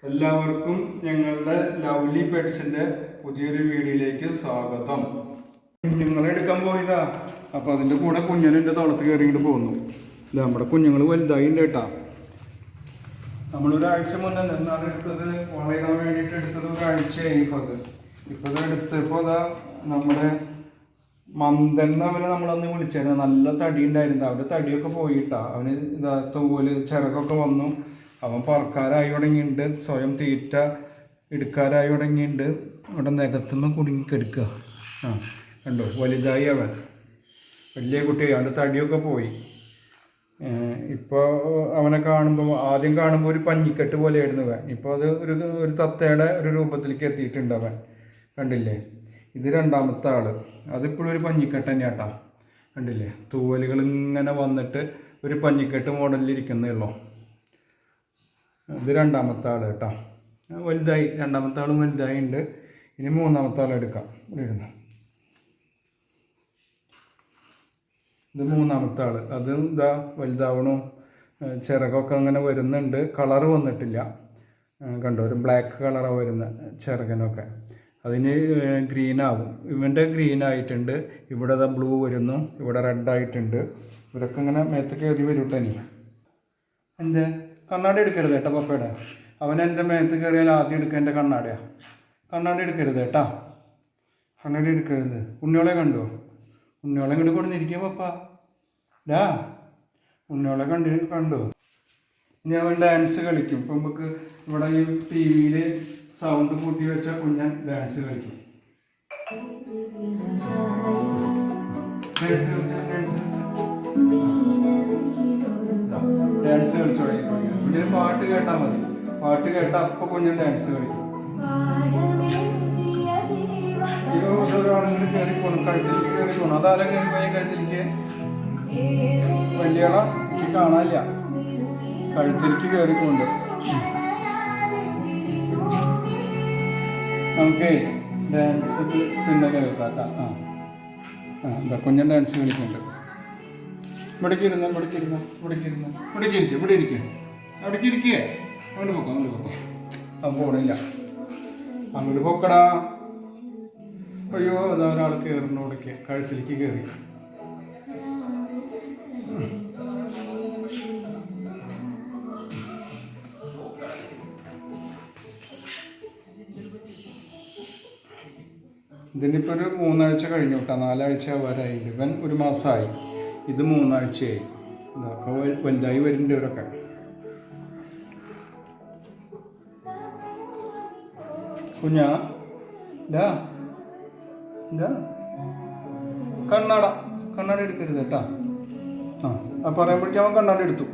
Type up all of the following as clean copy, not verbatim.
എല്ലാവർക്കും ഞങ്ങളുടെ ലവ്ലി പെറ്റ്സിന്റെ പുതിയൊരു വീഡിയോയിലേക്ക് സ്വാഗതം. കുഞ്ഞുങ്ങളെ എടുക്കാൻ പോയതാ. അപ്പോൾ അതിൻ്റെ കൂടെ കുഞ്ഞിൻ്റെ തോളത്ത് കയറിയിട്ട് പോകുന്നു. നമ്മുടെ കുഞ്ഞുങ്ങൾ വലുതായി ഉണ്ട് കേട്ടാ. നമ്മളൊരാഴ്ച മുന്നേ എന്താണ് എടുത്തത്, വളയിടാൻ വേണ്ടിയിട്ട് എടുത്തത് ഒരാഴ്ചയായി. ഇപ്പോൾ അത് എടുത്തപ്പോൾ അതാ നമ്മുടെ മന്ദൻ അവനെ നമ്മളന്ന് വിളിച്ചായിരുന്നു. നല്ല തടി ഉണ്ടായിരുന്നു. അവൻ്റെ തടിയൊക്കെ പോയിട്ടാ. അവന് ഇതാ തൂവല് ചിറകൊക്കെ വന്നു. അവൻ പറക്കാരായി തുടങ്ങിയിട്ടുണ്ട്. സ്വയം തീറ്റ എടുക്കാറായി തുടങ്ങിയിട്ടുണ്ട്. അവിടെ നികത്തുമ്പോൾ കുടുങ്ങിക്കെടുക്കുക. കണ്ടോ, വലുതായി അവൻ, വലിയ കുട്ടിയായി. അവൻ്റെ തടിയൊക്കെ പോയി. ഇപ്പോൾ അവനെ കാണുമ്പോൾ, ആദ്യം കാണുമ്പോൾ ഒരു പഞ്ഞിക്കെട്ട് പോലെയായിരുന്നു അവൻ. ഇപ്പോൾ അത് ഒരു തത്തയുടെ ഒരു രൂപത്തിലേക്ക് എത്തിയിട്ടുണ്ട് അവൻ. കണ്ടില്ലേ, ഇത് രണ്ടാമത്തെ ആൾ. അതിപ്പോഴും ഒരു പഞ്ഞിക്കെട്ട് തന്നെയാട്ടാ. കണ്ടില്ലേ, തൂവലുകൾ ഇങ്ങനെ വന്നിട്ട് ഒരു പഞ്ഞിക്കെട്ട് മോഡലിലിരിക്കുന്നേ ഉള്ളൂ. ഇത് രണ്ടാമത്തെ ആൾ കേട്ടോ. വലുതായി, രണ്ടാമത്തെ ആളും വലുതായി ഉണ്ട്. ഇനി മൂന്നാമത്തെ ആൾ എടുക്കാം. ഇവിടെ ഇരുന്നു. ഇത് മൂന്നാമത്തെ ആൾ. അത് ഇതാ വലുതാവണു. ചിറകൊക്കെ അങ്ങനെ വരുന്നുണ്ട്. കളറ് വന്നിട്ടില്ല. കണ്ടോ, ഒരു ബ്ലാക്ക് കളറാണ് വരുന്നത് ചിറകനൊക്കെ. അതിന് ഗ്രീനാവും. ഇവൻ്റെ ഗ്രീൻ ആയിട്ടുണ്ട്. ഇവിടെ അതാ ബ്ലൂ വരുന്നു. ഇവിടെ റെഡായിട്ടുണ്ട്. ഇവരൊക്കെ ഇങ്ങനെ മേത്ത് കയറി വരൂട്ടനി. എൻ്റെ കണ്ണാടി എടുക്കരുത് കേട്ടോ പപ്പയുടെ. അവൻ എൻ്റെ മേത്ത് കയറിയാൽ ആദ്യം എടുക്കുക എൻ്റെ കണ്ണാടിയാണ്. കണ്ണാടി എടുക്കരുത് കേട്ടാ, കണ്ണാടി എടുക്കരുത്. ഉണ്ണിയോളെ കണ്ടോ? ഉണ്ണിയോളെ ഇങ്ങോട്ട് കൊടുത്തിരിക്കുക പപ്പ. ഉണ്ണിയോളെ കണ്ടോ? ഇനി അവൻ ഡാൻസ് കളിക്കും. ഇപ്പം നമുക്ക് ഇവിടെ ഈ ടി വിയിൽ സൗണ്ട് കൂട്ടി വെച്ചാൽ കുഞ്ഞൻ ഡാൻസ് കളിക്കും. ഡാൻസ് കളിച്ചു തുടങ്ങി. പിന്നെ പാട്ട് കേട്ടാൽ മതി. പാട്ട് കേട്ടാൽ അപ്പോൾ കുഞ്ഞൻ ഡാൻസ് കളിക്കും. ഒരാളിങ്ങനെ കയറി പോകണം, കഴുത്തിലേക്ക് കയറി പോകണം. അതാരെ കയറി പോയ കഴുത്തിലേക്ക്? വലിയ ആളാ, എനിക്ക് കാണാനില്ല. കഴുത്തിലേക്ക് കയറി പോകുന്നുണ്ട്. നമുക്ക് ഡാൻസ് പിന്നെ കേൾക്കാം. എന്താ കുഞ്ഞൻ ഡാൻസ് കളിക്കുന്നുണ്ട്. ഇവിടേക്ക് ഇരുന്ന് ഇരിക്കേ. അങ്ങോട്ട് പോക്കോ. അവൻ പോണില്ല. അങ്ങോട്ട് പോക്കടാ. അയ്യോ, അതാ ഒരാൾ കയറുന്നു. ഇവിടേക്ക് കഴുത്തിലേക്ക് കയറി. ഇതിനിപ്പോൾ ഒരു 3 ആഴ്ച കഴിഞ്ഞു കേട്ടോ. 4 ആഴ്ച വരായി. ഇവൻ 1 മാസമായി. ഇത് 3 ആഴ്ചയായി. ഇതൊക്കെ വലുതായി വരുന്നുണ്ട് ഇവരൊക്കെ. കുഞ്ഞാ കണ്ണാടി എടുക്കരുത് കേട്ടാ. പറയുമ്പോഴേക്കും അവൻ കണ്ണാടി എടുത്തു.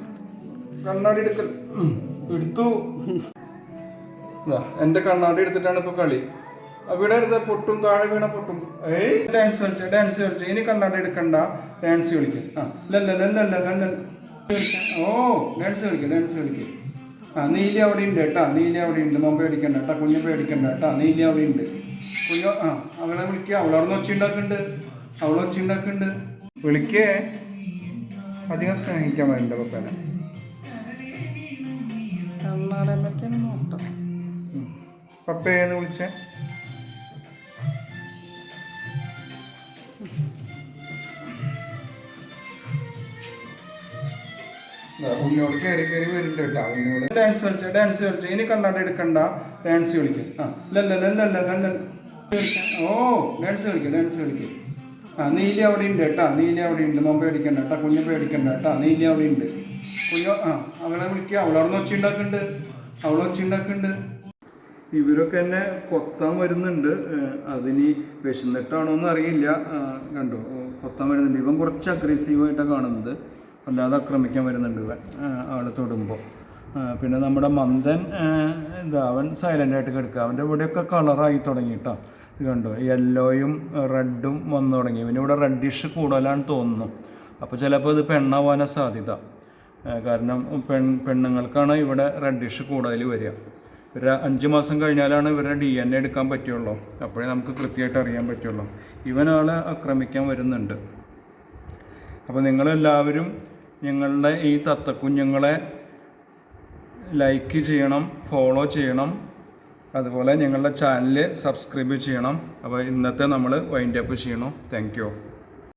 എൻ്റെ കണ്ണാടി എടുത്തിട്ടാണ് ഇപ്പോൾ കളി. അവിടെ എടുത്ത പൊട്ടും, താഴെ വീണ പൊട്ടും. ഡാൻസ് കളിച്ച. ഇനി കണ്ണാടി എടുക്കണ്ട, ഡാൻസ് കളിക്കും. ഡാൻസ് കളിക്കും. നീലി അവിടെ ഉണ്ട് കേട്ടാ. മൊമ്പ പേടിക്കണ്ട കേട്ടാ. കുഞ്ഞ് പേടിക്കണ്ട കേട്ടാ. നീലി അവിടെ ഉണ്ട്. കുഞ്ഞോ അവളെ വിളിക്കുക. അവളവിടെ ഒച്ച ഉണ്ടാക്കുന്നുണ്ട്. വിളിക്കേ. അധികം സ്നേഹിക്കാൻ വേണ്ട പപ്പനെ. പപ്പയെന്ന് വിളിച്ചേ. ഉണ്ണിയോട് കയറി വരുന്നുണ്ട് കേട്ടോ. ഉണ്ണിയോട് ഡാൻസ് കളിച്ച. ഇനി കണ്ണാടി എടുക്കണ്ട, ഡാൻസ് കളിക്കും. ഡാൻസ് കളിക്കും. നീലി അവിടെ ഉണ്ട് കേട്ടാ. മൊമ്പ പേടിക്കണ്ട കേട്ടാ. കുഞ്ഞ് പേടിക്കണ്ട കേട്ടാ. നീലി അവിടെ ഉണ്ട്. കുഞ്ഞോ അവളെ വിളിക്കുക. അവളവിടെ ഒച്ച ഉണ്ടാക്കുന്നുണ്ട്. ഇവരൊക്കെ എന്നെ കൊത്താൻ വരുന്നുണ്ട്. അതിന് വിശന്നിട്ടാണോ എന്ന് അറിയില്ല. കണ്ടോ, കൊത്താൻ വരുന്നുണ്ട്. ഇവൻ കുറച്ച് അഗ്രസീവായിട്ടാണ് കാണുന്നത്. അല്ലാതെ ആക്രമിക്കാൻ വരുന്നുണ്ട് ഇവൻ ആളെ തൊടുമ്പോൾ. പിന്നെ നമ്മുടെ മന്ദൻ അവൻ സൈലൻ്റായിട്ട് കിടക്കുക. അവൻ്റെ ഇവിടെയൊക്കെ കളറായി തുടങ്ങി കേട്ടോ. ഇത് കണ്ടോ, യെല്ലോയും റെഡും വന്നു തുടങ്ങി. ഇവനിവിടെ റെഡിഷ് കൂടുതലാണെന്ന് തോന്നുന്നു. അപ്പോൾ ചിലപ്പോൾ ഇത് പെണ്ണാവാനാണ് സാധ്യത. കാരണം പെണ്ണുങ്ങൾക്കാണ് ഇവിടെ റെഡിഷ് കൂടുതൽ വരിക. ഒരു 5 മാസം കഴിഞ്ഞാലാണ് ഇവരുടെ DNA എടുക്കാൻ പറ്റുള്ളൂ. അപ്പോഴേ നമുക്ക് കൃത്യമായിട്ട് അറിയാൻ പറ്റുള്ളൂ. ഇവനാളെ ആക്രമിക്കാൻ വരുന്നുണ്ട്. അപ്പോൾ നിങ്ങളെല്ലാവരും ഞങ്ങളുടെ ഈ തത്തക്കുഞ്ഞുങ്ങളെ ലൈക്ക് ചെയ്യണം, ഫോളോ ചെയ്യണം, അതുപോലെ ഞങ്ങളുടെ ചാനൽ സബ്സ്ക്രൈബ് ചെയ്യണം. അപ്പോൾ ഇന്നത്തെ നമ്മൾ വൈൻഡ് അപ്പ് ചെയ്യണം. Thank you.